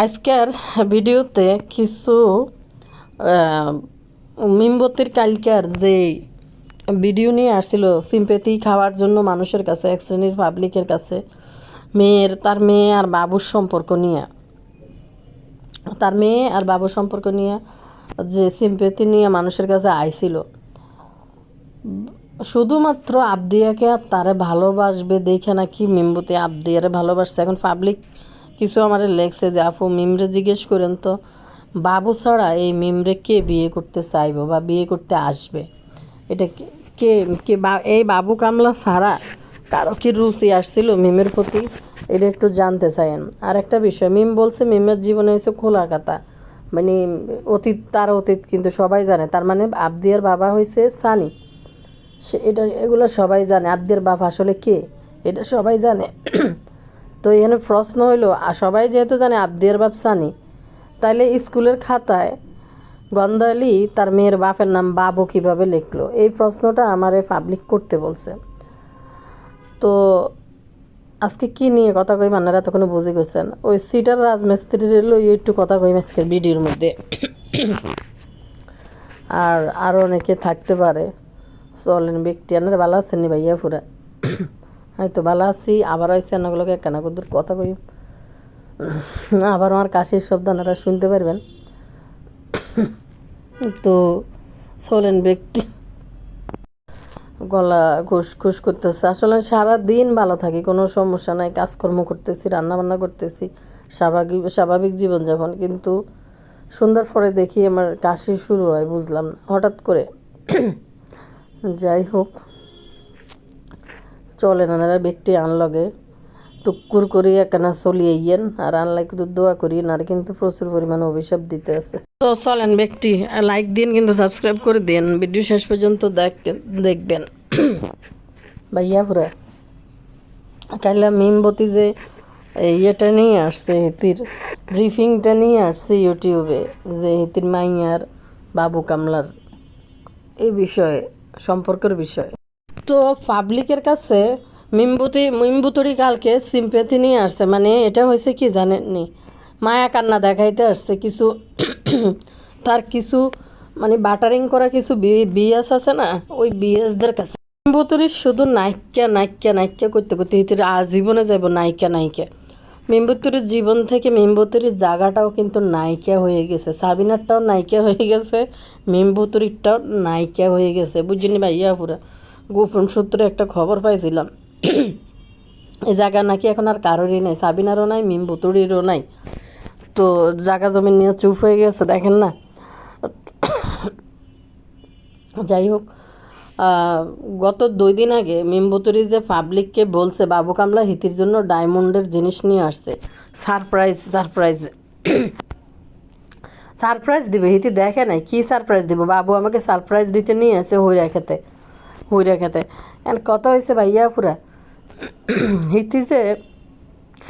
আজকের ভিডিওতে কিছু মিমবতির কালকের যে ভিডিও নিয়ে আসছিল সিম্পেথি খাওয়ার জন্য মানুষের কাছে, এক শ্রেণীর পাবলিকের কাছে, তার মেয়ে আর বাবুর সম্পর্ক নিয়ে, যে সিম্পেথি নিয়ে মানুষের কাছে আইছিল, শুধুমাত্র আবদিয়াকে আর তারে ভালোবাসবে দেখে নাকি মিমবতি আবদিয়ারে ভালোবাসছে। এখন পাবলিক কিছু আমার লেগছে যে আপু মিমরে জিজ্ঞেস করেন তো বাবু ছাড়া এই মিমরে কে বিয়ে করতে চাইবো বা বিয়ে করতে আসবে, এটা কে কে এই বাবু কামলা ছাড়া কারো কি রুচি আসছিল মিমের প্রতি, এটা একটু জানতে চাইেন। আর একটা বিষয়, মিম বলছে মিমের জীবনে হয়েছে খোলা কাতা, মানে অতীত, তার অতীত কিন্তু সবাই জানে। তার মানে আবদিয়ার বাবা হয়েছে সানি, এগুলো সবাই জানে। আবদিয়ার বাবা আসলে কে এটা সবাই জানে। তো এখানে প্রশ্ন হইলো, সবাই যেহেতু জানে আবদিয়ার বাপ সানি, তাইলে স্কুলের খাতায় গন্ধালি তার মেয়ের বাপের নাম বাবু কীভাবে লিখলো, এই প্রশ্নটা আমারে পাবলিক করতে বলছে। তো আজকে কি নিয়ে কথা কই মান্নারা তখন বুঝে গেছেন, ওই সিটার রাজমিস্ত্রির একটু কথা কই আজকের ভিডিওর মধ্যে। আর আরও অনেকে থাকতে পারে। চলেন ব্যক্তি আনার ভালো আছেন নি ভাইয়া পুরা? হয়তো ভালো আছি, আবার আইসি আনাগুলোকে একখানা কদ্দুর কথা কই, আবার আমার কাশির শব্দ আপনারা শুনতে পারবেন। তো চলেন ব্যক্তি, গলা ঘুষ করতেছে। আসলে সারা দিন ভালো থাকি, কোনো সমস্যা নাই, কাজকর্ম করতেছি, রান্নাবান্না করতেছি, স্বাভাবিক জীবনযাপন, কিন্তু সন্ধ্যার পরে দেখি আমার কাশি শুরু হয়, বুঝলাম না হঠাৎ করে। যাই হোক, চলেন আনারা ব্যক্তি আনলগে টুকুর করি একখানা চলিয়ে ইয়েন, আর আনলাই কিন্তু দোয়া করি আর কিন্তু প্রচুর পরিমাণে অভিশাপ দিতে আছে। তো চলেন ব্যক্তি লাইক দিন, কিন্তু সাবস্ক্রাইব করে দিন, ভিডিও শেষ পর্যন্ত দেখবেন ভাইয়া পুরা। কাইলা মিমবতি যে ইয়েটা নিয়ে আসছে, হিতির ব্রিফিংটা নিয়ে আসছে ইউটিউবে, যে হিতির মাইয়ার বাবু কামলার এই বিষয়ে, সম্পর্কের বিষয়ে। তো পাবলিকের কাছে মিমবুতরি কালকে সিম্পেথি নিয়ে আসছে, মানে এটা হয়েছে কি জানেননি, মায়া কান্না দেখাইতে আসছে কিছু। তার কিছু মানে বাটারিং করা কিছু বিএস আছে না, ওই বিএসদের কাছে মিমবুতরির শুধু নায়িকা করতে করতে হিতির আজীবনে যাব নায়িকা। মিমবুতরির জীবন থেকে মিমবুতরির জায়গাটাও কিন্তু নায়িকা হয়ে গেছে, সাবিনারটাও নায়িকা হয়ে গেছে, মিমবুতরিরটাও নায়িকা হয়ে গেছে, বুঝিনি ভাইয়া পুরা। গোপন সূত্রে একটা খবর পাইছিলাম, এই জায়গা নাকি এখন আর কারোরই নাই, সাবিনারও নাই, মিমবুতরিরও নাই। তো জায়গা জমি নিয়ে চুপ হয়ে গেছে, দেখেন না। যাই হোক, গত 2 দিন আগে মিমবুতরি যে পাবলিককে বলছে বাবু কামলা হিতির জন্য ডায়মন্ডের জিনিস নিয়ে আসছে, সারপ্রাইজ দিবে। হিতি দেখে নাই কি সারপ্রাইজ দিব, বাবু আমাকে সারপ্রাইজ দিতে নিয়ে আসে হইরা খেতে। এন্ড কথা হয়েছে ভাইয়া পুরা, হিতি যে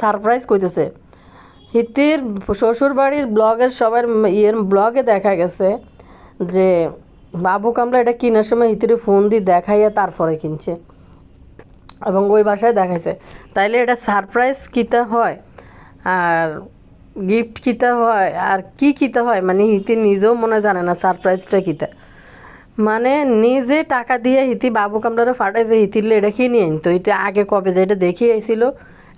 সারপ্রাইজ কইতেছে, হিতির শ্বশুর বাড়ির ব্লগের সবার ব্লগে দেখা গেছে যে বাবু কামলা এটা কেনার সময় হিতিরে ফোন দিয়ে দেখাইয়া তারপরে কিনছে, এবং ওই বাসায় দেখাইছে। তাইলে এটা সারপ্রাইজ কিতা হয় আর গিফট কিতা হয় আর কি কিতা হয়, মানে হিতি নিজেও মনে জানে না সারপ্রাইজটা কিতা। মানে নিজে টাকা দিয়ে হিতি বাবু কামলারে ফাটাইছে হিতিরলে এটা কিনে আনতো। হিতি আগে কবে যে এটা দেখিয়ে আইছিল,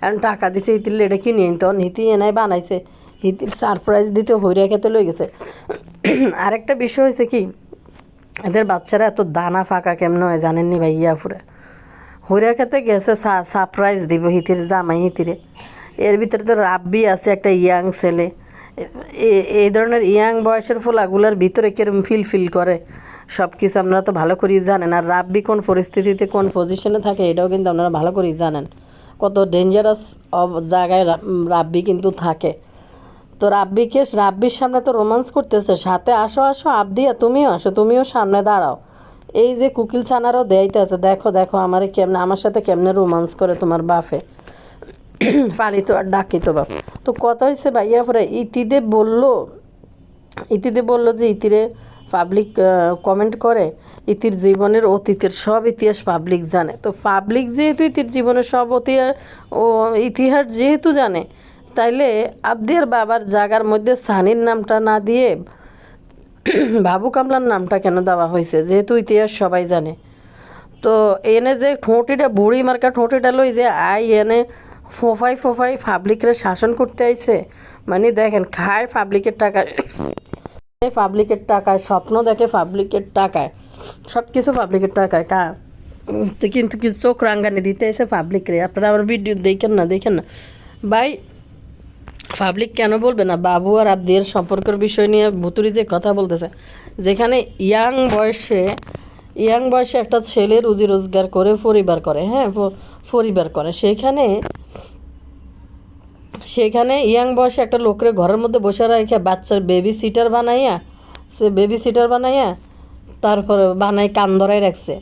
এখন টাকা দিছে হিতিরলে এটা কিনে আনতো, হিতি এনাই বানাইছে, হিতির সারপ্রাইজ দিতে হইরা খেতে লই গেছে। আরেকটা বিষয় হয়েছে কি, এদের বাচ্চারা এত দানা ফাঁকা কেমন হয় জানেননি ভাইয়া পুরা। হইরা খেতে গেছে সারপ্রাইজ দিব হিতির জামাই হিতিরে, এর ভিতরে তো রাব্বি আছে একটা ইয়াং ছেলে। এই ধরনের ইয়াং বয়সের ফোলাগুলার ভিতরে কিরম ফিল করে সব কিছু আপনারা তো ভালো করেই জানেন। আর রাব্বি কোন পরিস্থিতিতে কোন পজিশনে থাকে এটাও কিন্তু আপনারা ভালো করেই জানেন, কত ডেঞ্জারাস জায়গায় রাব্বি কিন্তু থাকে। তো রাব্বির সামনে তো রোমান্স করতেছে, সাথে আসো আবদিয়া তুমিও আসো, তুমিও সামনে দাঁড়াও। এই যে কুকিল ছানারও দেয়তে আছে, দেখো আমার সাথে কেমনে রোমান্স করে তোমার বাপে, পালিত আর ডাকিত বাপ। তো কথা হয়েছে ভাইয়া পরে ইতিদে বললো যে ইতিরে পাবলিক কমেন্ট করে, ইতির জীবনের অতীতের সব ইতিহাস পাবলিক জানে। তো পাবলিক যেহেতু ইতির জীবনের সব ইতিহাস যেহেতু জানে, তাইলে আবদিয়ার বাবার জায়গার মধ্যে সানির নামটা না দিয়ে বাবু কামলার নামটা কেন দেওয়া হয়েছে, যেহেতু ইতিহাস সবাই জানে। তো এনে যে ঠোঁটিটা বুড়ি মার্কা ঠোঁটিটা লই যে এনে ফোফাই ফোফাই পাবলিকের শাসন করতে আইছে, মানে দেখেন খায় পাবলিকের টাকায়, পাবলিকের টাকায় স্বপ্ন দেখে পাবলিকের টাকায়, সব কিছু পাবলিকের টাকায় কিন্তু কিছু চোখ রাঙ্গানি দিতে এসে পাবলিকরে। আপনারা আমার ভিডিও দেখেন না ভাই, পাবলিক কেন বলবে না? বাবু আর আবদির সম্পর্কের বিষয় নিয়ে ভুতুরি যে কথা বলতেছে, যেখানে ইয়াং বয়সে একটা ছেলে রুজি রোজগার করে পরিবার করে, হ্যাঁ পরিবার করে, সেখানে ইয়াং বয়সে একটা লোকের ঘরের মধ্যে বসে রেখে বাচ্চার বেবি সিটার বানাইয়া তারপরে কান ধরাই রাখছে।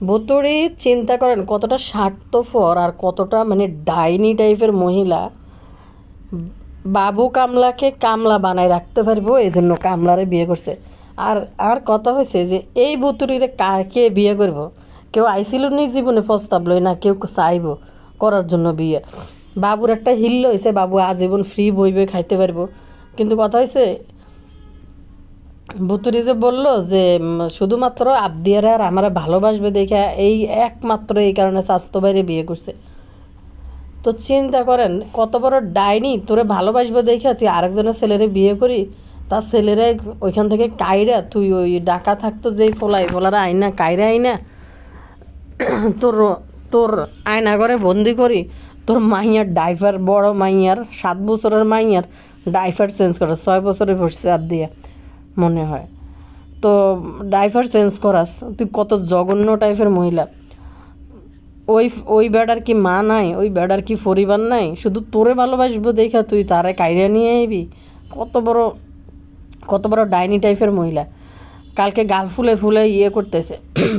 ভুতুড়ি চিন্তা করেন কতটা স্বার্থপর আর কতটা মানে ডাইনি টাইপের মহিলা। বাবু কামলাকে কামলা বানায় রাখতে পারবো, এই জন্য কামলারে বিয়ে করছে। আর কথা হয়েছে যে এই ভুতুড়িরে কে বিয়ে করব? কেউ আইছিল নি জীবনে প্রস্তাব লই, না কেউ চাইব করার জন্য বিয়ে। বাবুর একটা হিল্ল হয়েছে, বাবু আজীবন ফ্রি বই খাইতে পারবো। কিন্তু কথা হয়েছে ভুতুরি যে বললো যে শুধুমাত্র আবদিয়ারা আর আমার ভালোবাসবে দেখে এই একমাত্র এই কারণে স্বাস্থ্য বাইরে বিয়ে করছে। তো চিন্তা করেন কত বড় ডাইনি, তোরে ভালোবাসবো দেখে তুই আরেকজনের ছেলেরে বিয়ে করি, তার ছেলেরা ওইখান থেকে কাইরা তুই ওই ডাকা থাকতো যেই ফোলারা আইনা কাইরা আইনা তোর আয়না ঘরে বন্দি করি, তোর মাইয়ার ডাইভার, বড় মাইয়ার 7 বছরের মাইয়ার ডাইভার চেঞ্জ করে, 6 বছরে পড়ছে আবদিয়া মনে হয়। তো ডাইভার চেঞ্জ করাস তুই, কত জঘন্য টাইপের মহিলা। ওই বেড়ার কি মা নাই, ওই বেড়ার কি পরিবার নাই? শুধু তোরে ভালোবাসবো দেখা তুই তারে কাইরা নিয়ে আইবি। কত বড় ডাইনি টাইপের মহিলা। কালকে গাল ফুলে ইয়ে করতেছে।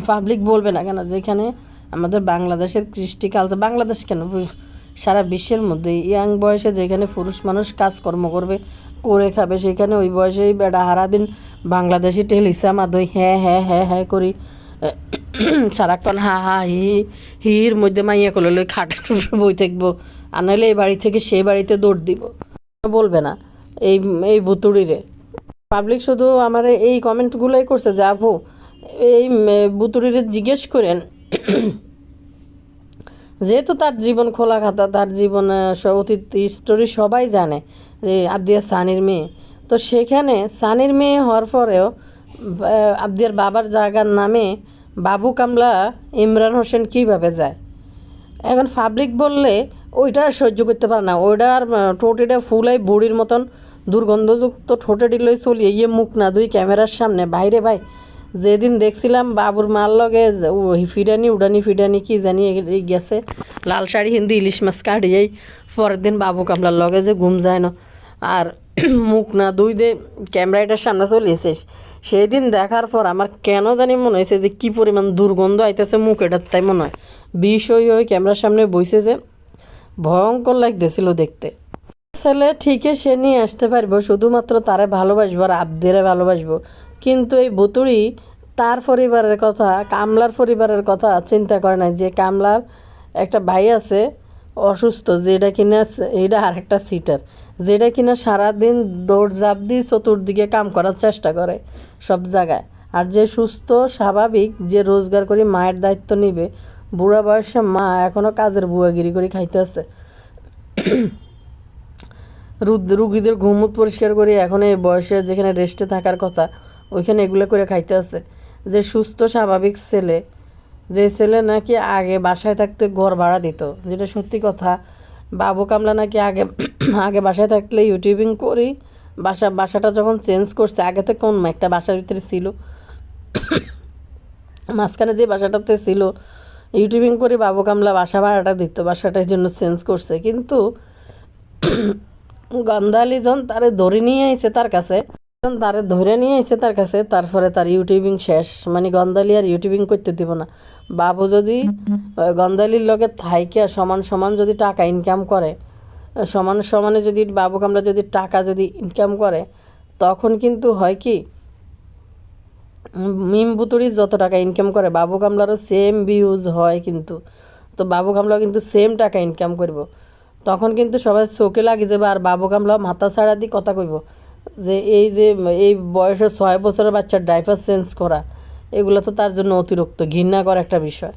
পাবলিক বলবে না কেন? যেখানে আমাদের বাংলাদেশের কৃষ্টি কালচার, বাংলাদেশ কেন সারা বিশ্বের মধ্যে ইয়াং বয়সে যেখানে পুরুষ মানুষ কাজকর্ম করে খাবে, সেখানে ওই বয়সেই বেড়া হারাদিন বাংলাদেশি টেলিসা মাদই হ্যাঁ করি সারাক্ষণ হা হির মধ্যে মাইয়া করলে লই খাট বই থাকবো, আর নাহলে এই বাড়ি থেকে সেই বাড়িতে দৌড় দিব। বলবে না এই ভুতুড়িরে। পাবলিক শুধু আমার এই কমেন্টগুলোই করছে যে আপু এই ভুতুড়িরে জিজ্ঞেস করেন, যেহেতু তার জীবন খোলা খাতা, তার জীবন অতীত স্টোরি সবাই জানে যে আবদিয়া সানির মেয়ে। তো সেখানে সানির মেয়ে হওয়ার পরেও আবদিয়ার বাবার জায়গার নামে বাবু কামলা ইমরান হোসেন কীভাবে যায়? এখন পাবলিক বললে ওইটা আর সহ্য করতে পারে না, ওইটার ঠোঁটিটা ফুলাই বুড়ির মতন দুর্গন্ধযুক্ত ঠোঁটেটি লই চলিয়ে গিয়ে মুখ না দুই ক্যামেরার সামনে বাইরে। ভাই যেদিন দেখছিলাম বাবুর মার লগে উড়ানি ফিডানি কি জানি গেছে, লাল শাড়ি হিন্দি ইলিশ মাছ কাটিয়েই পরের দিন বাবু কামলার লগে যে ঘুম যায় না, আর মুখ না দুই দে ক্যামেরাটার সামনে চলিয়েছে। সেই দিন দেখার পর আমার কেন জানি মনে হয়েছে যে কী পরিমাণ দুর্গন্ধ আইতেছে মুখ, এটার তাই মনে হয় বিষ ওই ক্যামেরার সামনে বইছে যে ভয়ঙ্কর লাগতেছিল দেখতে। ছেলে ঠিকই সে নিয়ে আসতে পারবো, শুধুমাত্র তারে ভালোবাসবো আর আবদিরে ভালোবাসবো। কিন্তু এই ভুতুড়ি তার পরিবারের কথা, কামলার পরিবারের কথা চিন্তা করে না, যে কামলার একটা ভাই আছে অসুস্থ, যেটা কিনা এইটা আর একটা সিটার, যেটা কিনা সারাদিন দৌড়ঝাঁপ দিয়ে চতুর্দিকে কাম করার চেষ্টা করে সব জায়গায়। আর যে সুস্থ স্বাভাবিক যে রোজগার করে মায়ের দায়িত্ব নিবে, বুড়া বয়সে মা এখনও কাজের বুয়াগিরি করে খাইতে আছে, রুগীদের ঘুমুত পরিষ্কার করে এখন এই বয়সে যেখানে রেস্টে থাকার কথা ওইখানে এগুলো করে খাইতে আছে। যে সুস্থ স্বাভাবিক ছেলে, যে ছেলে নাকি আগে বাসায় থাকতে ঘর ভাড়া দিত, যেটা সত্যি কথা। বাবু কামলা নাকি আগে বাসায় থাকলে ইউটিউবিং করি, বাসাটা যখন চেঞ্জ করছে, আগে তো কোন একটা বাসার ভিতরে ছিল, মাঝখানে যে বাসাটাতে ছিল ইউটিউবিং করে বাবু কামলা বাসা ভাড়াটা দিত, বাসাটার জন্য চেঞ্জ করছে। কিন্তু গন্ধালি যখন তারে ধরে নিয়ে আইছে তার কাছে, তারপরে তার ইউটিউবিং শেষ, মানে গন্ধালি আর ইউটিউবিং করতে দিব না। বাবু যদি গন্ধালির লগে থাইকে সমান যদি টাকা ইনকাম করে, সমানে যদি বাবু কামলা যদি টাকা যদি ইনকাম করে, তখন কিন্তু হয় কি মিম বুতুড়ি যত টাকা ইনকাম করে বাবু কামলারও সেম ভিউজ হয় কিন্তু। তো বাবু কামলা কিন্তু সেম টাকা ইনকাম করব। তখন কিন্তু সবাই চোখে লাগে যাবে, আর বাবু কামলা মাথা ছাড়া দিয়ে কথা কইব যে এই বয়সে 6 বছরের বাচ্চার ডাইপার চেঞ্জ করা এগুলো তো তার জন্য অতিরিক্ত ঘৃণা করা একটা বিষয়।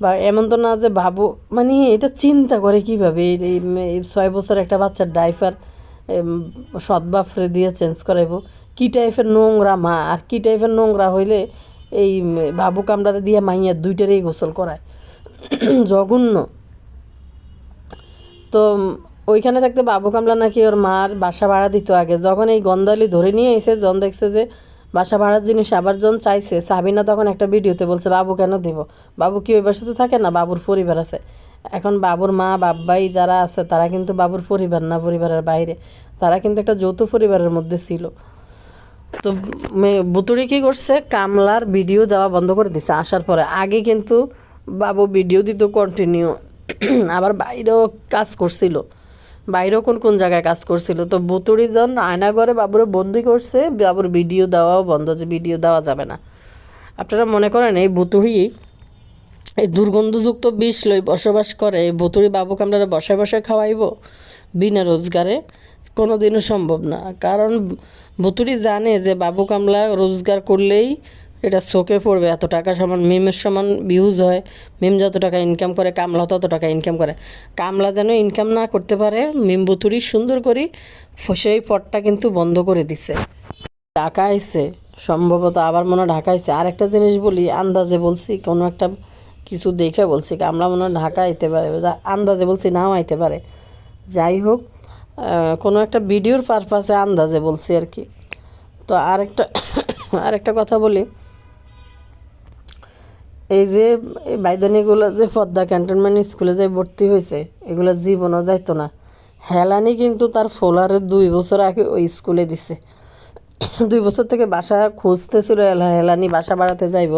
বা এমন তো না যে বাবু মানে এটা চিন্তা করে কীভাবে এই 6 বছর একটা বাচ্চার ডাইপার সৎবাপরে দিয়ে চেঞ্জ করাইব। কী টাইপের নোংরা মা, আর কী টাইপের নোংরা হইলে এই বাবু কামড়াতে দিয়ে মাইয়ার দুইটারই গোসল করায়, জঘন্য। তো ওইখানে থাকতে বাবু কামলা নাকি ওর মার বাসা ভাড়া দিত আগে। যখন এই গন্ধালি ধরে নিয়ে এসে জন দেখছে যে বাসা ভাড়ার জিনিস আবার জন চাইছে, সাবিনা তখন একটা ভিডিওতে বলছে বাবু কেন দিব, বাবু কি ওই বাসাতে থাকে না, বাবুর পরিবার আছে। এখন বাবুর মা বাবাই যারা আছে তারা কিন্তু বাবুর পরিবার না, পরিবারের বাইরে, তারা কিন্তু একটা যৌথ পরিবারের মধ্যে ছিল। তো বুতুড়ি কী করছে, কামলার ভিডিও দেওয়া বন্ধ করে দিছে আসার পরে। আগে কিন্তু বাবু ভিডিও দিত কন্টিনিউ, আবার বাইরেও কাজ করছিল, বাইরেও কোন কোন জায়গায় কাজ করছিল। তো বুতুড়ি জন আয়নাঘরে বাবুরে বন্দি করছে, বাবুর ভিডিও দেওয়াও বন্ধ, যে ভিডিও দেওয়া যাবে না। আপনারা মনে করেন এই বুতুড়ি এই দুর্গন্ধযুক্ত বিষ লই বসবাস করে, এই বুতুড়ি বাবু কামড়ারে বসায় বসায় খাওয়াইব বিনা রোজগারে? কোনো দিনও সম্ভব না। কারণ বুতুড়ি জানে যে বাবু কামলা রোজগার করলেই এটা চোখে পড়বে, এত টাকা সমান মিমের সমান ভিউজ হয়, মিম যত টাকা ইনকাম করে কামলা তত টাকা ইনকাম করে। কামলা যেন ইনকাম না করতে পারে, মিম বুতুড়ি সুন্দর করে সেই পথটা কিন্তু বন্ধ করে দিছে। ঢাকা আইছে সম্ভবত, আবার মনে হয় ঢাকা আইছে। আর একটা জিনিস বলি, আন্দাজে বলছি, কোনো একটা কিছু দেখে বলছি, কামলা মনে হয় ঢাকা আইতে পারে, আন্দাজে বলছি, নাও আইতে পারে। যাই হোক, কোনো একটা ভিডিওর পারপাসে আন্দাজে বলছি আর কি। তো আরেকটা কথা বলি, এই যে বাইদানিগুলো যে পদ্মা ক্যান্টনমেন্ট স্কুলে যে ভর্তি হয়েছে, এগুলো জীবনও যাইতো না। হেলানি কিন্তু তার ফোলারে 2 বছর আগে ওই স্কুলে দিছে। 2 বছর থেকে বাসা খুঁজতেছিল, হেলানি বাসা বাড়াতে যাইব।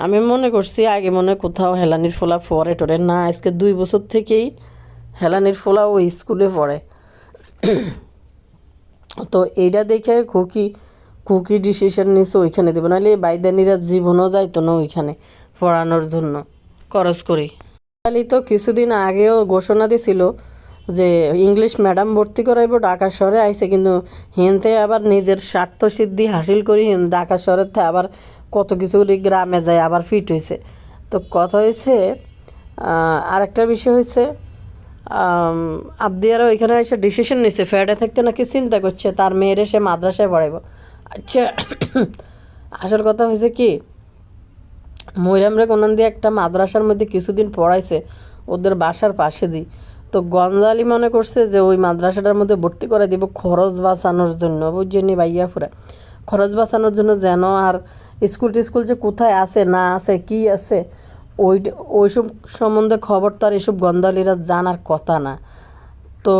আমি মনে করছি আগে মনে কোথাও হেলানির ফোলা পড়ে টরে না, আজকে 2 বছর থেকেই হেলানির ফোলা ওই স্কুলে পড়ে। তো এইটা দেখে খুকি ডিসিশন নিছে ওইখানে দেবো, নাহলে বাইদানিরা জীবনও যাইতো না ওইখানে পড়ানোর জন্য খরচ করি। খালি তো কিছুদিন আগেও ঘোষণা দিছিল যে ইংলিশ ম্যাডাম ভর্তি করাইব ঢাকা শহরে, আইছে কিন্তু হিনতে আবার নিজের স্বার্থসিদ্ধি হাসিল করি ঢাকা শহরের থেকে আবার কত কিছু গ্রামে যায় আবার ফিট হয়েছে। তো কথা হয়েছে, আরেকটা বিষয় হয়েছে, আবদিয়ারা ওইখানে এসে ডিসিশন নিছে ফ্ল্যাটে থাকতে নাকি চিন্তা করছে তার মেয়েরে সে মাদ্রাসায় পড়াইব। আচ্ছা, আসল কথা হয়েছে কি, মৈরামরে কোনান দিয়ে একটা মাদ্রাসার মধ্যে কিছুদিন পড়াইছে ওদের বাসার পাশে দিই। তো গঞ্জালি মনে করছে যে ওই মাদ্রাসাটার মধ্যে ভর্তি করে দিব খরচ বাঁচানোর জন্য, বুঝছেন ভাইয়া পুরা খরচ বাঁচানোর জন্য, যেন আর স্কুল যে কোথায় আছে না আছে কি আছে ওইসব সম্বন্ধে খবর তো আর এসব গন্ধালিরা জানার কথা না। তো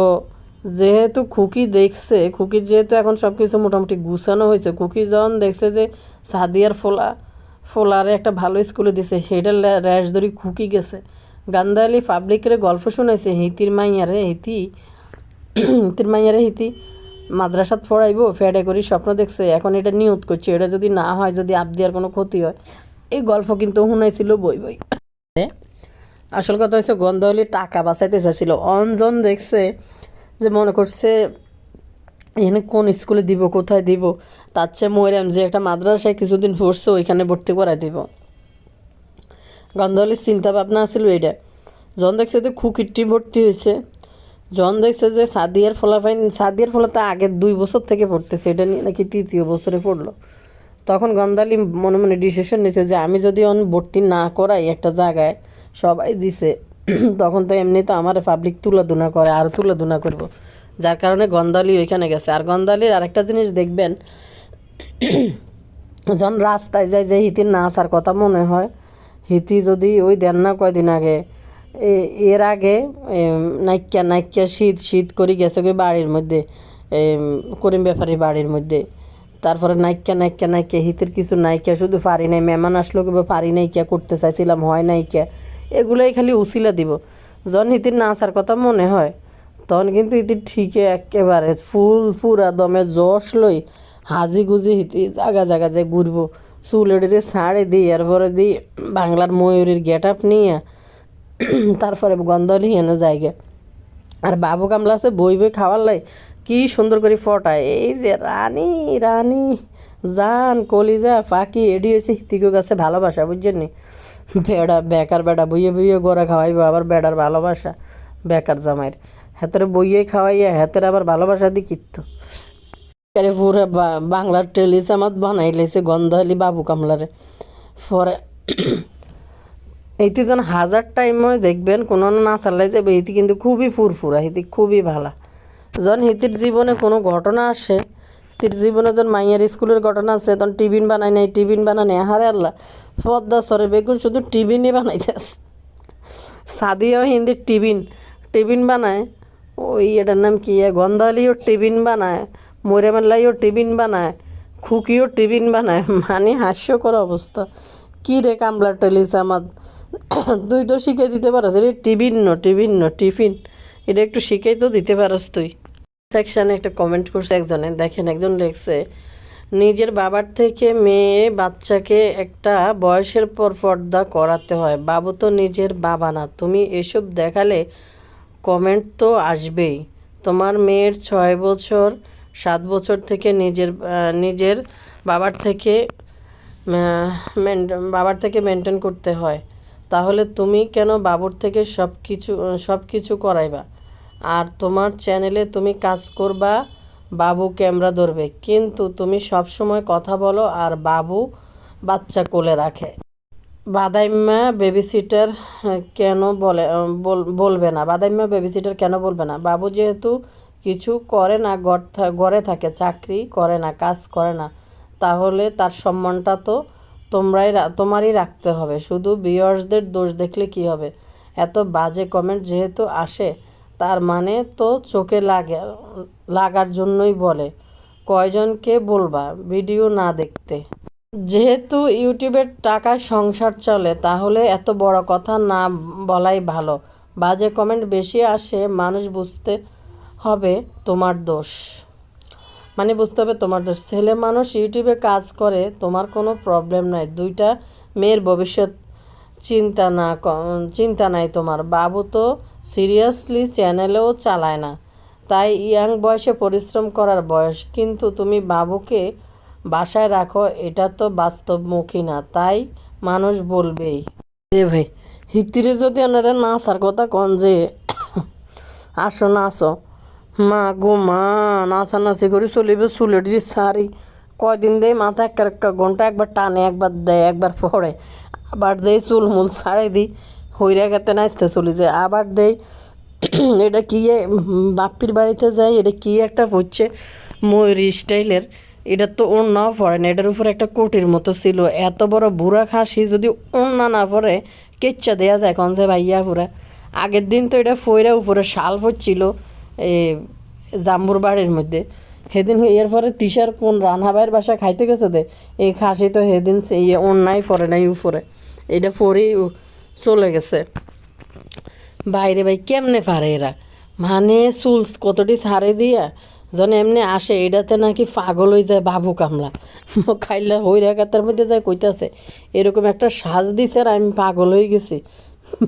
যেহেতু খুকি দেখছে, খুকির যেহেতু এখন সব কিছু মোটামুটি গুছানো হয়েছে, খুকি যখন দেখছে যে সাদিয়ার ফোলারে একটা ভালো স্কুলে দিছে, সেটার র্যাশ ধরি খুকি গেছে গান্ধালি পাবলিকের গল্প শুনাইছে হিতির মাইয়ারে হিতি মাদ্রাসাত পড়াইব ফেডে করি স্বপ্ন দেখছে। এখন এটা নিয়ত করছে, এটা যদি না হয়, যদি আবদিয়ার কোনো ক্ষতি হয়, এই গল্প কিন্তু শুনাইছিল বই। আসল কথা হচ্ছে গন্ধালি টাকা বাঁচাইতে চাইছিল। অনজন দেখছে যে মনে করছে এখানে কোন স্কুলে দিব, কোথায় দিব, তার চেয়ে ময়রাম যে একটা মাদ্রাসায় কিছুদিন পড়ছে ওইখানে ভর্তি করাই দিব। গন্ধালির চিন্তা ভাবনা ছিল এইটা। জন দেখছে যে খুকিরটি ভর্তি হয়েছে, জন দেখছে যে সাদিয়ার ফলা তো আগের 2 বছর থেকে পড়তেছে, এটা নিয়ে নাকি 3য় বছরে পড়লো। তখন গন্ধালি মনে মনে ডিসিশন নিয়েছে যে আমি যদি ভর্তি না করাই একটা জায়গায়, সবাই দিছে, তখন তো এমনি তো আমার পাবলিক তুলাধুনা করে, আর তুলাধুনা করব, যার কারণে গন্ধালি ওইখানে গেছে। আর গন্ধালির আরেকটা জিনিস দেখবেন, যখন রাস্তায় যায় যে হিতির না আসার কথা মনে হয়, হিতি যদি ওই দেন না কয়দিন আগে, এর আগে নাইকা শীত করে গেছে ওই বাড়ির মধ্যে, করিম ব্যাপারীর বাড়ির মধ্যে। তারপরে নাইকা হিতের কিছু নাইকা, শুধু পারি নাই, মেহমান আসলো কিংবা পারি নাইকা করতে চাইছিলাম, হয় নাইকা, এগুলোই খালি উসিলা দিব। যখন হিতির না আসার কথা মনে হয়, তখন কিন্তু হিতির ঠিকই একেবারে পুরা দমে যশ লই হাজি গুজি হিতি জায়গা যে ঘুরবো, চুলেটে ছাড়ে দিই, এরপরে দিই বাংলার ময়ূরীর গেট আপ নিয়ে, তারপরে গন্ধালি এনে জায়গা। আর বাবু কামলা আছে বই বই খাওয়ার লাই কি সুন্দর করে ফটায়, এই যে রানী রানী জান কলিজা পাখি এডি হয়েছে হিতিকো কাছে ভালোবাসা, বুঝছেন নি? বেড়া বেকার বেড়া বইয়ে বইয়ে গোড়া খাওয়াইবো, আবার বেড়ার ভালোবাসা বেকার জামাইয়ের হাতের বইয়ে খাওয়াইয়া হাতের আবার ভালোবাসা দি কিত্ত পুরো বাংলার টেলিস আমার বানাই লেছে গন্ধহালি বাবু কামলারে। পরে এইটি যেন হাজার টাইমও দেখবেন কোনো না চালাই যাবে, এটি কিন্তু খুবই ফুরফুরা, এটি খুবই ভালা। যখন হিতির জীবনে কোনো ঘটনা আসে, হিতির জীবনে যখন মাইয়ার স্কুলের ঘটনা আছে, তখন টিফিন বানাই নাই, টিফিন বানানে হারে আল্লাহ পদ্মা সরে বেগুন শুধু টিফিনই বানাইতে আছে। সাদিয়াও হিন্দির টিফিন টিফিন বানায়, ওই এটার নাম কি গন্ধওয়ালিও টিফিন বানায়, ময়রামেল্লাইও টিফিন বানায়, খুকিও টিফিন বানায়, মানে হাস্যকর অবস্থা। কী রে কামলা টেলিস আমার, তুই তো শিখে দিতে পারস রে, টিফিন এটা একটু শিখেই তো দিতে পারস তুই। সেকশানে একটা কমেন্ট করছে একজনে, দেখেন একজন লিখছে, নিজের বাবার থেকে মেয়ে বাচ্চাকে একটা বয়সের পর পর্দা করাতে হয়, বাবু তো নিজের বাবা না, তুমি এসব দেখালে কমেন্ট তো আসবেই। তোমার মেয়ের 6 বছর 7 বছর থেকে নিজের বাবার থেকে মেনটেন করতে হয়, তাহলে তুমি কেন বাবুর থেকে সব কিছু করাইবা? আর তোমার চ্যানেলে তুমি কাজ করবা, বাবু ক্যামেরা ধরবে, কিন্তু তুমি সব সময় কথা বলো আর বাবু বাচ্চা কোলে রাখে। বাদাইম্মা বেবিসিটার কেন বলবে না? বাদাইম্মা বেবিসিটার কেন বলবে না? বাবু যেহেতু কিছু করে না, ঘরে থাকে, চাকরি করে না, কাজ করে না, তাহলে তার সম্মানটা তো তোমারই রাখতে হবে। শুধু ভিউয়ার্সদের দোষ দেখলে কি হবে? এত বাজে কমেন্ট যেহেতু আসে, তার মানে তো চোখে লাগার জন্যই বলে। কয়জনকে বলবা ভিডিও না দেখতে? যেহেতু ইউটিউবের টাকায় সংসার চলে, তাহলে এত বড় কথা না বলাই ভালো। বাজে কমেন্ট বেশি আসে, বুঝতে হবে তোমার দোষ, ছেলে মানুষ ইউটিউবে কাজ করে, তোমার কোনো প্রবলেম নাই। 2টা মেয়ের ভবিষ্যৎ চিন্তা নাই তোমার। বাবু তো সিরিয়াসলি চ্যানেলেও চালায় না, তাই ইয়াং বয়সে পরিশ্রম করার বয়স, কিন্তু তুমি বাবুকে বাসায় রাখো, এটা তো বাস্তবমুখী না, তাই মানুষ বলবেই। রে ভাই, হিতিরে যদি ওনারা নাচার কথা কন যে আসো নাচো, মা গো মা, নাচানাচি করে চলিবে, চুলের সারি কয়দিন দেয় মাথা এক ঘন্টা একবার টানে, একবার দেয়, একবার পড়ে, আবার দেয় চুলমুল ছাড়াই দিই, হইরা খেতে নাচতে চলে যায়, আবার দেয়। এটা কি বাপ্পির বাড়িতে যায়, এটা কি একটা হচ্ছে ময়ূরী স্টাইলের, এটা তো ওড়নাও পড়ে না, এটার উপরে একটা কোটির মতো ছিল, এত বড় বুড়া খাসি যদি ওড়না না পরে কেচ্চা দেয়া যায় কন যে ভাইয়া পুরা। আগের দিন তো এটা ফইরা উপরে শাল হচ্ছিল এই জাম্বুর বাড়ির মধ্যে, সেদিন এরপরে তিশার কোন রানহাবাইয়ের বাসা খাইতে গেছে দে, এই খাসি তো সেদিন সেই অন্যায় পরে নাই উপরে, এটা পরেই চলে গেছে বাইরে। ভাই কেমনে পারে এরা, চুল কতটি ছাড়ে দিয়া জন এমনি আসে, এটাতে নাকি পাগল হয়ে যায় বাবু কামলা, খাইলে হইরা কাতার মধ্যে যায় কইতাছে এরকম একটা সাজ দিছে আর আমি পাগল হয়ে গেছি।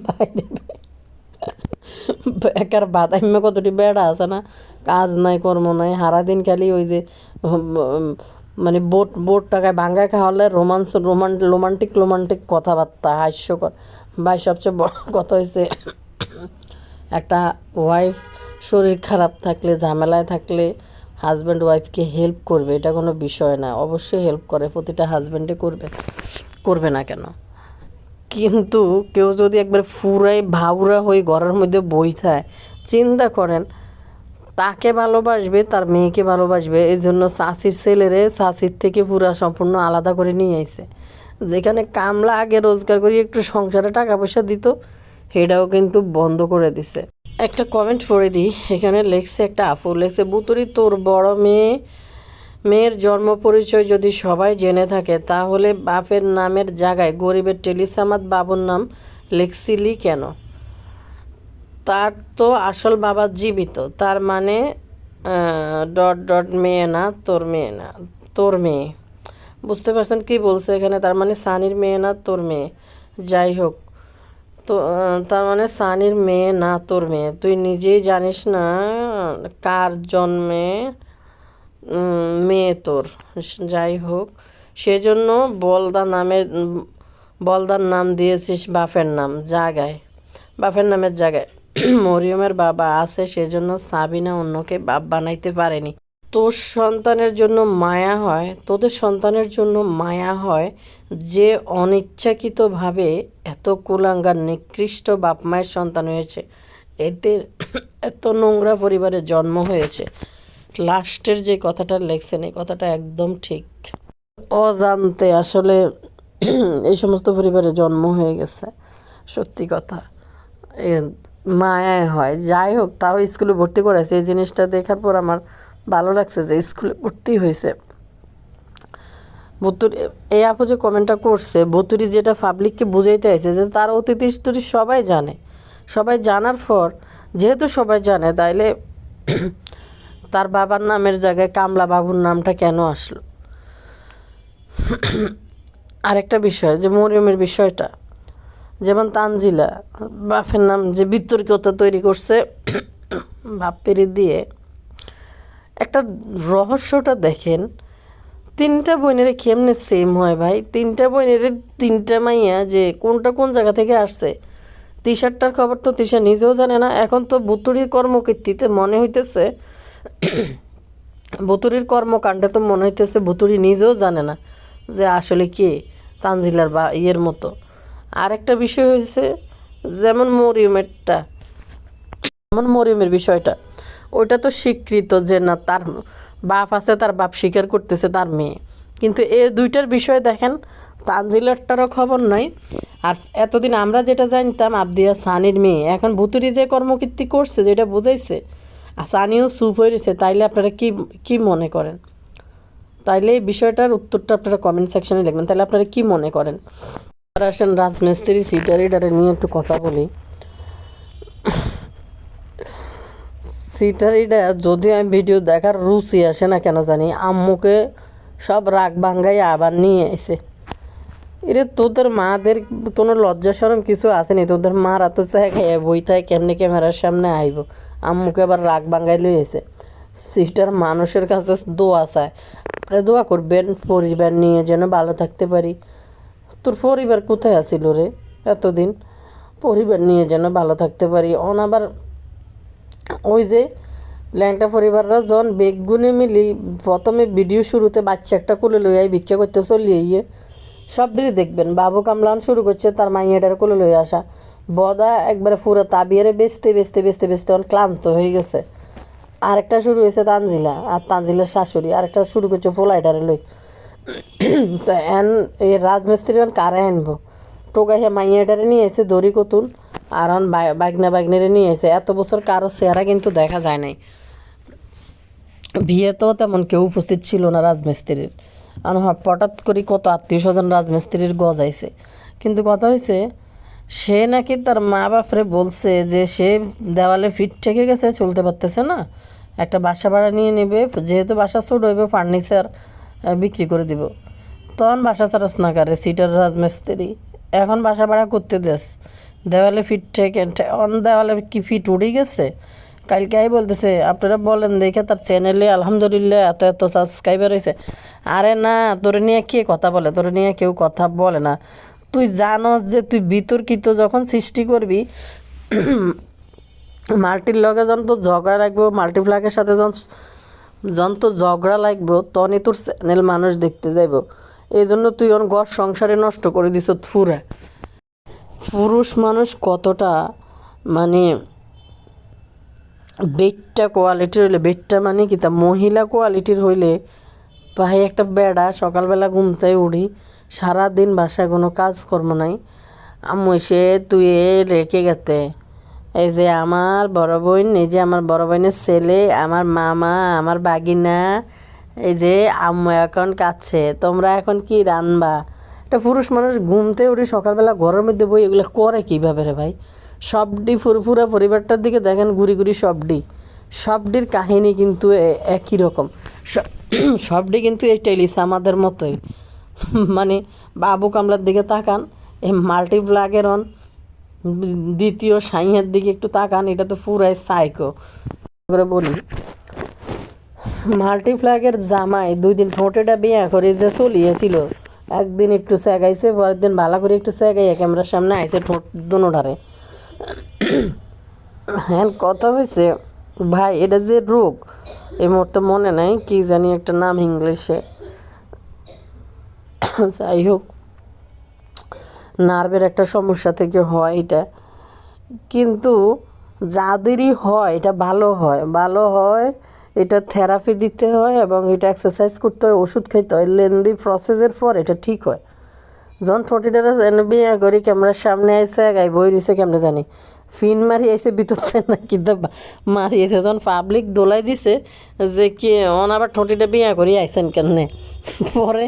বাইরে বেকার বাদাইম্মা কতটি বেড়া আছে না, কাজ নাই কর্ম নাই, সারাদিন খালি ওই যে বোট টাকায় ভাঙ্গায় খাওয়ালে রোমান্টিক কথাবার্তা হাস্যকর। ভাই সবচেয়ে বড় কথা হয়েছে, একটা ওয়াইফ শরীর খারাপ থাকলে, ঝামেলায় থাকলে হাজব্যান্ড ওয়াইফকে হেল্প করবে, এটা কোনো বিষয় না, অবশ্যই হেল্প করে, প্রতিটা হাজব্যান্ডে করবে না কেন? কিন্তু কেউ যদি একবার ফুরাই ভাউরা হয়ে ঘরের মধ্যে বইথায়, চিন্তা করেন তাকে ভালোবাসবে, তার মেয়েকে ভালোবাসবে, এই জন্য চাষির ছেলেরে চাষির থেকে পুরা সম্পূর্ণ আলাদা করে নিয়ে আইছে। যেখানে কামলা আগে রোজগার করে একটু সংসারে টাকা পয়সা দিত, সেটাও কিন্তু বন্ধ করে দিছে। একটা কমেন্ট পড়ে দিই, এখানে লেখছে একটা আপু লেখছে, বুতুরি তোর বড় মেয়ের জন্ম পরিচয় যদি সবাই জেনে থাকে, তাহলে বাপের নামের জায়গায় গরিবের টেলিসামাদ বাবুর নাম লেখছিলি কেন? তার তো আসল বাবা জীবিত, তার মানে মেয়ে না, তোর মেয়ে। বুঝতে পারছেন কি বলছে এখানে? তার মানে সানির মেয়ে না তোর মেয়ে। যাই হোক, তো তার মানে সানির মেয়ে না তোর মেয়ে, তুই নিজেই জানিস না কার জন্মে মেয়ে তোর। যাই হোক, সেজন্য বলদার নাম দিয়েছিস বাপের নাম জায়গায়, বাপের নামের জায়গায় মরিয়মের বাবা আছে, সেজন্য সাবিনা অন্যকে বাপ বানাইতে পারেনি। তোর সন্তানের জন্য মায়া হয়, তোদের সন্তানের জন্য মায়া হয় যে অনিচ্ছাকৃতভাবে এত কুলাঙ্গার নিকৃষ্ট বাপ মায়ের সন্তান হয়েছে, এদের এত নোংরা পরিবারে জন্ম হয়েছে। লাস্টের যে কথাটা লেখছেন এই কথাটা একদম ঠিক। অজান্তে আসলে এই সমস্ত পরিবারে জন্ম হয়ে গেছে, সত্যি কথা। মায়ায় হয়। যাই হোক, তাও স্কুলে ভর্তি করেছে, এই জিনিসটা দেখার পর আমার ভালো লাগছে যে স্কুলে ভর্তি হয়েছে। ভুতুরি, এই আপু যে কমেন্টটা করছে, ভুতুরি যেটা পাবলিককে বুঝাইতে আছে যে তার অতীত হিস্টোরি সবাই জানে। সবাই জানার পর, যেহেতু সবাই জানে, তাইলে তার বাবার নামের জায়গায় কামলা বাবুর নামটা কেন আসলো? আরেকটা বিষয় যে মরিয়মের বিষয়টা, যেমন তানজিলা বাপের নাম যে বিতর্কতা তৈরি করছে বাপের দিয়ে, একটা রহস্যটা দেখেন, তিনটা বোনের কেমনে সেম হয় ভাই? তিনটা বোনের তিনটা মাইয়া যে কোনটা কোন জায়গা থেকে আসছে, তিশারটার খবর তো তিশা নিজেও জানে না। এখন তো বুতুরির কর্মকীর্তিতে মনে হইতেছে, বুতুরির কর্মকাণ্ডে তো মনে হইতেছে বুতুরি নিজেও জানে না যে আসলে কে তানজিলার বা ইয়ের মতো। আরেকটা বিষয় হয়েছে, যেমন মরিয়মের বিষয়টা, ওইটা তো স্বীকৃত যে না তার বাপ আছে, তার বাপ স্বীকার করতেছে তার মেয়ে। কিন্তু এই দুইটার বিষয় দেখেন, তানজিলারটারও খবর নাই। আর এতদিন আমরা যেটা জানতাম আবদিয়া সানির মেয়ে, এখন ভুতুরি যে কর্মকীর্তি করছে যেটা বুঝাইছে, আর সানিও চুপ হয়ে রয়েছে। তাইলে আপনারা কি কি মনে করেন? তাইলে এই বিষয়টার উত্তরটা আপনারা কমেন্ট সেকশনে লিখবেন। তাহলে আপনারা কি মনে করেন? আর আসেন রাজমিস্ত্রি সিটারিডারে নিয়ে একটু কথা বলি। সিটারিডা যদিও আমি ভিডিও দেখার রুচি আসে না কেন জানি, আম্মুকে সব রাগ ভাঙ্গাই আবার নিয়ে এসে, এরে তোদের মাদের কোনো লজ্জা সরম কিছু আসেনি? তোদের মারা তো চায় খেয়ে বই থাকে কেমনি ক্যামেরার সামনে আইব, আম্মুকে আবার রাগ ভাঙ্গাই লই এসে। সিটার মানুষের কাছে দোয়া চায়, দোয়া করবেন পরিবার নিয়ে যেন ভালো থাকতে পারি। তোর পরিবার কোথায় আসিল রে এতদিন? পরিবার নিয়ে যেন ভালো থাকতে পারি। আবার ওই যে ল্যাংটা পরিবাররা যখন বেগুনে মিলি প্রথমে ভিডিও শুরুতে বাচ্চা একটা কোলে লইয়াই ভিক্ষা করতে চলিয়ে ইয়ে সবদিকে দেখবেন বাবু কামলান শুরু করছে, তার মাইয়াটার কোলে লইয়া আসা বদা একবারে পুরো তাবিয়ারে বেচতে বেচতে বেচতে বেচতে অনেক ক্লান্ত হয়ে গেছে। আরেকটা শুরু হয়েছে তানজিলা, আর তানজিলার শাশুড়ি আরেকটা শুরু করছে ফোলাইটারে লই। তো এই রাজমিস্ত্রি কারে আনবো? টোকাইয়া মাইয়াটারে নিয়ে এসে দড়ি কতুন, আর বাগনারে নিয়ে এসে। এত বছর কারো চেহারা কিন্তু দেখা যায় নাই। বিয়েতেও তেমন কেউ উপস্থিত ছিল না রাজমিস্ত্রির। আর হঠাৎ করে কত আত্মীয় স্বজন রাজমিস্ত্রির গজাইছে। কিন্তু কথা হয়েছে, সে নাকি তার মা বাপরে বলছে যে সে দেওয়ালে ফিট ঠেকে গেছে, চলতে পারতেছে না, একটা বাসা ভাড়া নিয়ে নেবে, যেহেতু বাসা ছোট হইবে ফার্নিচার বিক্রি করে দিব। তখন বাসা চারাস না কারে সিটার রাজমিস্ত্রি, এখন বাসা ভাড়া করতে দেস, দেওয়ালে ফিট ঠেকে দেওয়ালে কি ফিট উড়ে গেছে? কালকে বলতেছে আপনারা বলেন দেখে তার চ্যানেলে আলহামদুলিল্লাহ এত এত সাবস্ক্রাইবার হয়েছে। আরে না, তোরে নিয়ে কে কথা বলে? তোরে নিয়ে কেউ কথা বলে না। তুই জানো যে তুই বিতর্কিত যখন সৃষ্টি করবি, মাল্টির লগে যখন তোর ঝগড়া লাগবো, মাল্টিপ্লাকের সাথে যখন তোর ঝগড়া লাগবো, তখনই তোর চ্যানেল মানুষ দেখতে যাইব। এই জন্য তুই ওর ঘর সংসারে নষ্ট করে দিস ফুরা। পুরুষ মানুষ কতটা মানে বেটটা কোয়ালিটির হইলে, বেটটা মানে কি তা মহিলা কোয়ালিটির হইলে, ভাই একটা বেড়া সকালবেলা ঘুমতে উঠি, সারাদিন বাসায় কোনো কাজকর্ম নাই, আম্মু সে তুই রেখে গেতে, এই যে আমার বড় বোন, এই যে আমার বড় বোনের ছেলে, আমার মামা, আমার বাগিনা, এই যে আম্মু এখন কাছে, তোমরা এখন কি রানবা? একটা পুরুষ মানুষ ঘুমতে উঠে সকালবেলা ঘরের মধ্যে বই এগুলো করে কীভাবে রে ভাই? সবডি ফুরফুরা পরিবারটার দিকে দেখেন, ঘুরি ঘুরি সবডির কাহিনী কিন্তু একই রকম। সবডি কিন্তু এই টেলিস আমাদের মতোই। মানে বাবু কামলার দিকে তাকান, এই মাল্টিপ্লাগের দ্বিতীয় সাইয়ের দিকে একটু তাকান, এটা তো পুরাই সাইকো করে বলি। মাল্টিপ্লাগের জামাই 2 দিন ঠোঁটেটা বিয়া করে যে চলিয়েছিল, একদিন একটু সেগাইছে, পরের দিন ভালো করে একটু সেগাইয়া ক্যামেরার সামনে আইছে ঠোঁট দুনোটারে। হ্যাঁ কথা হয়েছে ভাই, এটা যে রোগ এই মুহূর্তে মনে নাই কি জানি একটা নাম ইংলিশে, যাই হোক নার্ভের একটা সমস্যা থেকে হয় এটা। কিন্তু যাদেরই হয় এটা ভালো হয়, ভালো হয়, এটা থেরাপি দিতে হয় এবং এটা এক্সারসাইজ করতে হয়, ওষুধ খাইতে হয়, লেন্দি প্রসেসের পর এটা ঠিক হয়। যখন ঠোঁটিটারে বিয়া করি ক্যামেরার সামনে আইসে গাই বই রয়েছে কেমনে জানি ফিন মারি আইসে ভিতরতে না কিন্তু মারিয়েছে, যখন পাবলিক দোলাই দিছে যে কি অন আবার ঠোঁটিটা বিয়া করি আইসেন কেমনে, পরে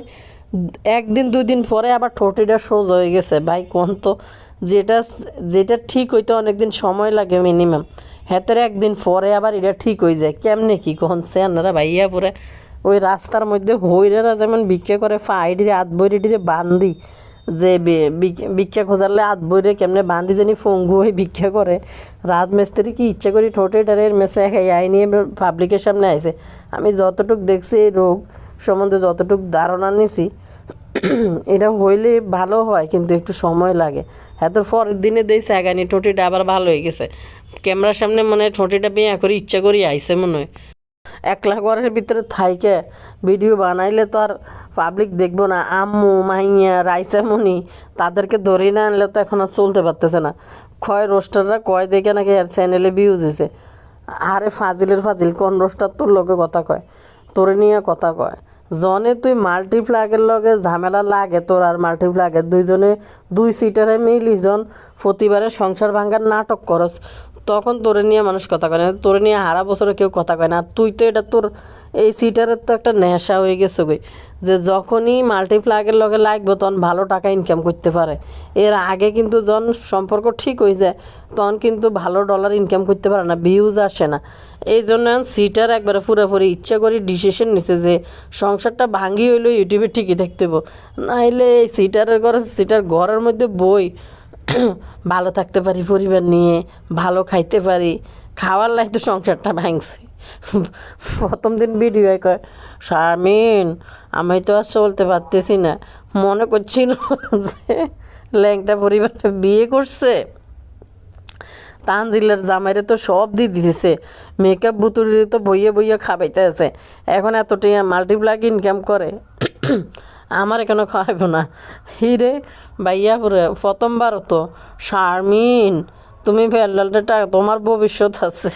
1 দিন 2 দিন পরে আবার ঠোঁটিটা সোজা হয়ে গেছে। ভাই কোন তো যেটা যেটা ঠিক হইতে অনেক দিন সময় লাগে মিনিমাম, হাতের 1 দিন পরে আবার এটা ঠিক হয়ে যায় কেমনে কি কখন সে আপনারা ভাইয়া পরে ওই রাস্তার মধ্যে হইরেরা যেমন ভিক্ষা করে ফাইডিরে হাত বইরে বান্ধি, যে ভিক্ষা খোঁজারলে হাত বইরে কেমনে বান্ধি জানি ফঙ্গু হয়ে ভিক্ষা করে, রাজমিস্ত্রি কি ইচ্ছা করি ঠোঁটে ডারের মেসে আই নিয়ে পাবলিকের সামনে আইছে। আমি যতটুক দেখছি এই রোগ সম্বন্ধে যতটুক ধারণা নিছি, এটা হইলে ভালো হয় কিন্তু একটু সময় লাগে। এত পরের দিনে দেই স্যাগানি ঠোঁটিটা আবার ভালো হয়ে গেছে, ক্যামেরার সামনে মনে হয় ঠোঁটিটা বিয়া করে ইচ্ছা করি আইসে মনে হয়। 1 লাখ ঘরের ভিতরে থাইকে ভিডিও বানাইলে তো আর পাবলিক দেখবো না, আম্মু মাইয়া রাইসামণি তাদেরকে ধরে না আনলে তো এখন আর চলতে পারতেছে না। ক্ষয় রোস্টাররা কয় দেখে নাকি আর চ্যানেলে ভিউজ হয়েছে। আরে ফাজিলের ফাজিল কোন রোস্টার তোর লগে কথা কয়, তোরে নিয়ে কথা কয়, জনে তুই মাল্টিপ্লাগের লগে ঝামেলা লাগে তোর আর মাল্টিপ্লাগের দুইজনে 2 সিটারে মিলি জন প্রতিবারে সংসার ভাঙ্গার নাটক করস, তখন তোরে নিয়ে মানুষ কথা কয় না, তোরে নিয়ে হারা বছরে কেউ কথা কয় না। তুই তো এটা তোর এই সিটারের তো একটা নেশা হয়ে গেছে গই, যে যখনই মাল্টিপ্লাগের লগে লাগবে তখন ভালো টাকা ইনকাম করতে পারে। এর আগে কিন্তু যখন সম্পর্ক ঠিক হয়ে যায় তখন কিন্তু ভালো ডলার ইনকাম করতে পারে না, ভিউজ আসে না। এই জন্য সিটার একবারে পুরোপুরি ইচ্ছা করে ডিসিশন নিছে যে সংসারটা ভাঙ্গি হইলেও ইউটিউবে ঠিকই থাকতে হবো, নাইলে এই সিটার ঘরের মধ্যে বই ভালো থাকতে পারি, পরিবার নিয়ে ভালো খাইতে পারি, খাওয়ার লাই তো সংসারটা ভাঙছে। প্রথম দিন ভিডিও কয় শারমিন আমি তো আর চলতে পারতেছি না, মনে করছিল যে ল্যাংটা পরিবারে বিয়ে করছে, তানজিলের জামাইরে তো সব দিয়ে দিতেছে, মেকআপ বুতুরিরে তো বইয়ে বইয়ে খাবাইতে আছে, এখন এতটাই মাল্টিপ্লাগ ইনকাম করে, আমার এখানে খাওয়াইব না। হিরে ভাইয়া পুরে প্রথমবার তো শারমিন তুমি ফেলটা তোমার ভবিষ্যৎ আছে,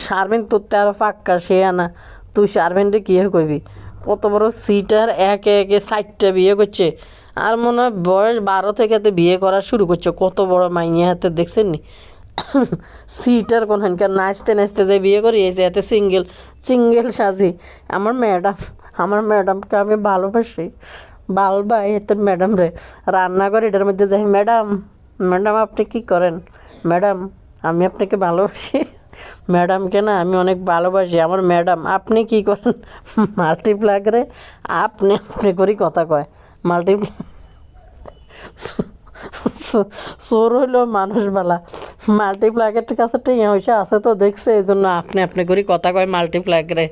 শারমিন তোর তো আরও পাক্কা সে আনা, তুই শারমিনটা কী কইবি, কত বড় সিটার একে একে 4টা বিয়ে করছে, আর মনে হয় বয়স 12 থেকে এতে বিয়ে করা শুরু করছে, কত বড় মাইয়া হাতে দেখছেন নি, সিটার কোনখানকার নাচতে নাচতে যে বিয়ে করিয়েছে এতে সিঙ্গেল সাজি। আমার ম্যাডামকে আমি ভালোবাসি, বালবাই এতে ম্যাডাম রে রান্নাঘর এটার মধ্যে যাই, ম্যাডাম ম্যাডাম আপনি কি করেন, ম্যাডাম আমি আপনাকে ভালোবাসি, ম্যাডামকে না আমি অনেক ভালোবাসি, আমার ম্যাডাম আপনি কি করেন, মাল্টিপ্লাগ রে আপনি আপনি করি কথা কয়, মাল্টিপ্লাগ চোর হইলেও মানুষ বালা, মাল্টিপ্লাগের কাছে টিয়া হয়েছে আছে তো দেখছে, এই জন্য আপনি আপনি করি কথা কয় মাল্টিপ্লাগ রে।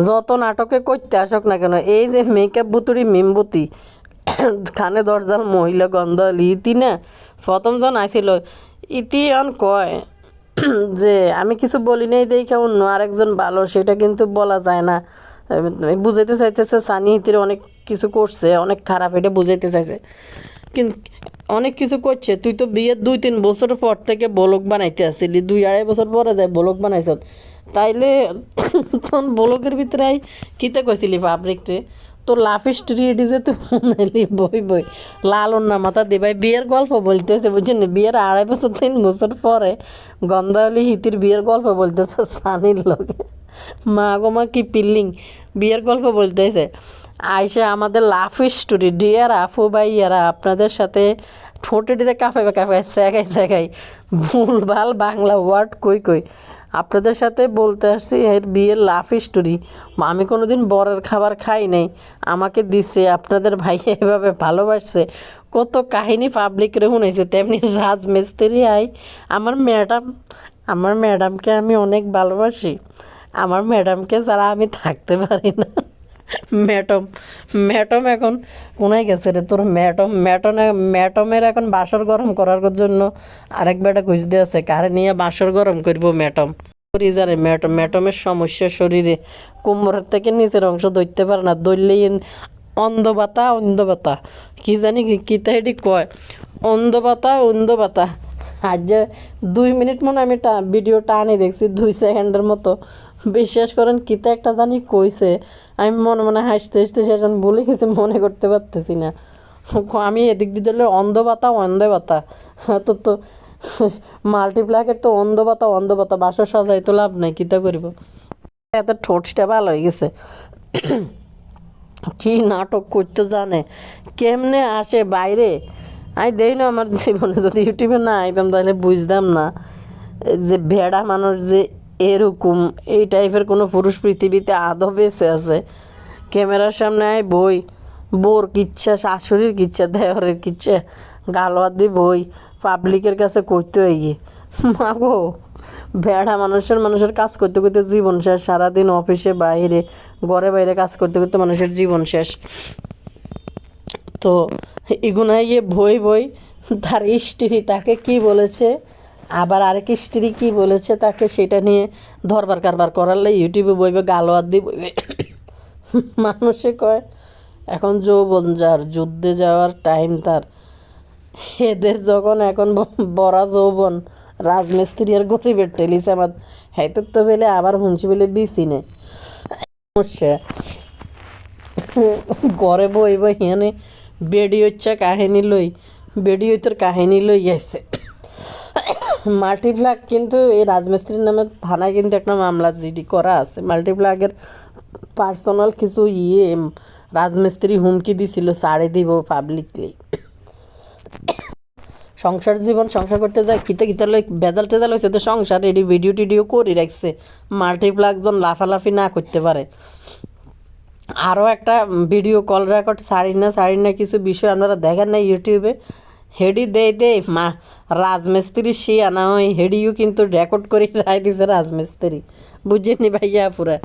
যত নাটকে করতে আসক না কেন, এই যে মেকআপ বুতুরি মিমবতি খানে দরজাল মহিলা গন্ধল ইতি না, প্রথম জন আইছিল ইতি অন কয় যে আমি কিছু বলি নাই দেখে অন্য আরেকজন ভালো, সেটা কিন্তু বলা যায় না, বুঝাইতে চাইতেছে সানি ইতির অনেক কিছু করছে অনেক খারাপ, এটা বুঝাইতে চাইছে, কিন্তু অনেক কিছু করছে। তুই তো বিয়ের 2-3 বছর পর থেকে ব্লগ বানাইতে আসছিলি, 2-2.5 বছর পরে যায় ব্লগ বানাইছ, তাইলে তখন ব্লগের ভিতরে কিতে কইছিলি পাবলিকরে তোর লাভ স্টোরি এটি যে তুই বানাইলি বই লালন না মাথা দে ভাই, বিয়ের গল্প বলতেছে বুঝছেন, বিয়ের 2.5 বছর 3 বছর পরে গন্ধালি হিতির বিয়ের গল্প বলতেছে সানির লগে, মা গো মা কি পিল্লিং, বিয়ের গল্প বলতেছে আয়সা আমাদের লাভ স্টোরি, ডিয়ার আফু ভাইয়ারা আপনাদের সাথে ঠোঁটে কাঁপাবে সেগাই ভুলভাল বাংলা ওয়ার্ড কই আপনাদের সাথে বলতে আসছি এর বিয়ের লাভ স্টোরি। আমি কোনো দিন বরের খাবার খাই নাই, আমাকে দিছে, আপনাদের ভাইয়া এভাবে ভালোবাসছে, কত কাহিনী পাবলিকরে শুনেছে। তেমনি রাজমিস্ত্রি আই আমার ম্যাডামকে আমি অনেক ভালোবাসি, আমার ম্যাডামকে ছাড়া আমি থাকতে পারি না। ম্যাডাম ম্যাডাম এখন কোনায় গেছে রে তোর? ম্যাডামের এখন বাসর গরম করার জন্য আরেক বেটা খুঁজতে আছে, কারে নিয়ে বাসর গরম করবো ম্যাডাম। জানে ম্যাডামের সমস্যা শরীরে, কোমরের থেকে নিচের অংশ ধরতে পারে না, ধরলেই অন্ধ ব্যথা কি জানি কিতা এটি কয়, অন্ধ ব্যথা। আজ যে 2 মিনিট মনে আমি ভিডিও টানি দেখছি, 2 সেকেন্ডের মতো। বিশ্বাস করেন কিতা একটা জানি কইছে, আমি মনে মনে হাসতে হাসতে শেষ বলে গেছি, মনে করতে পারতেছি না। আমি এদিক দিয়ে ধরলে অন্ধ ব্যথা তো মাল্টিপ্লাকের তো অন্ধ ব্যথা বাসা সাজাই তো লাভ নাই, কিতা করিব। এত ঠোঁটটা ভালো হয়ে গেছে, কি নাটক করতে জানে, কেমনে আসে বাইরে। আমি দেখি না আমার জীবনে যদি ইউটিউবে না আইতাম তাহলে বুঝতাম না যে ভেড়া মানুষ যে এরকম, এই টাইপের কোনো পুরুষ পৃথিবীতে আদৌ বেঁচে আছে। ক্যামেরার সামনে আয় বই, বোর কিচ্ছা, শাশুড়ির কিচ্ছা, দেওরের কিচ্ছা, গালোয়ার দিয়ে বই পাবলিকের কাছে করতে হয়ে গিয়ে মাগো। ভেড়া মানুষের কাজ করতে করতে জীবন শেষ, সারাদিন অফিসে বাইরে ঘরে বাইরে কাজ করতে করতে মানুষের জীবন শেষ। তো এগুনায় গিয়ে বই তার স্ত্রী তাকে কি বলেছে, আবার আরেক স্ত্রী কি বলেছে তাকে, সেটা নিয়ে ধরবার কারবার করালে ইউটিউবে বইবে, গালোয়ার দিয়ে বইবে। মানুষে কয় এখন যৌবন যার, যুদ্ধে যাওয়ার টাইম তার। এদের যখন এখন বড়া যৌবন, রাজমিস্ত্রি আর গরিবের টেলিছে আমার হাইতে তো বেলে আবার হুঁচি বেলে বিছি নে সমস্যা। ঘরে বইব হিয়ানে বেডি হচ্ছে কাহিনী লই আসছে। মাল্টিপ্লাগ কিন্তু এই রাজমিস্ত্রির নামে থানায় কিন্তু একটা মামলা জিডি করা আছে। মাল্টিপ্লাগের পার্সোনাল কিছু রাজমিস্ত্রি হুমকি দিছিল ছাড়ে দিব পাবলিকলি। সংসার করতে যায় কিতা লই বেজাল টেজাল হয়েছে তো সংসার এডি ভিডিও করে রাখছে, মাল্টিপ্লাগজন লাফালাফি না করতে পারে। আরও একটা ভিডিও কল রেকর্ড সারি না কিছু বিষয় আপনারা দেখেন না ইউটিউবে, হেডি দে রাজমিস্ত্রি সে আনা হয়, হেডিও কিন্তু রেকর্ড করে রায় দিছে রাজমিস্ত্রি, বুঝিনি ভাইয়া পুরা।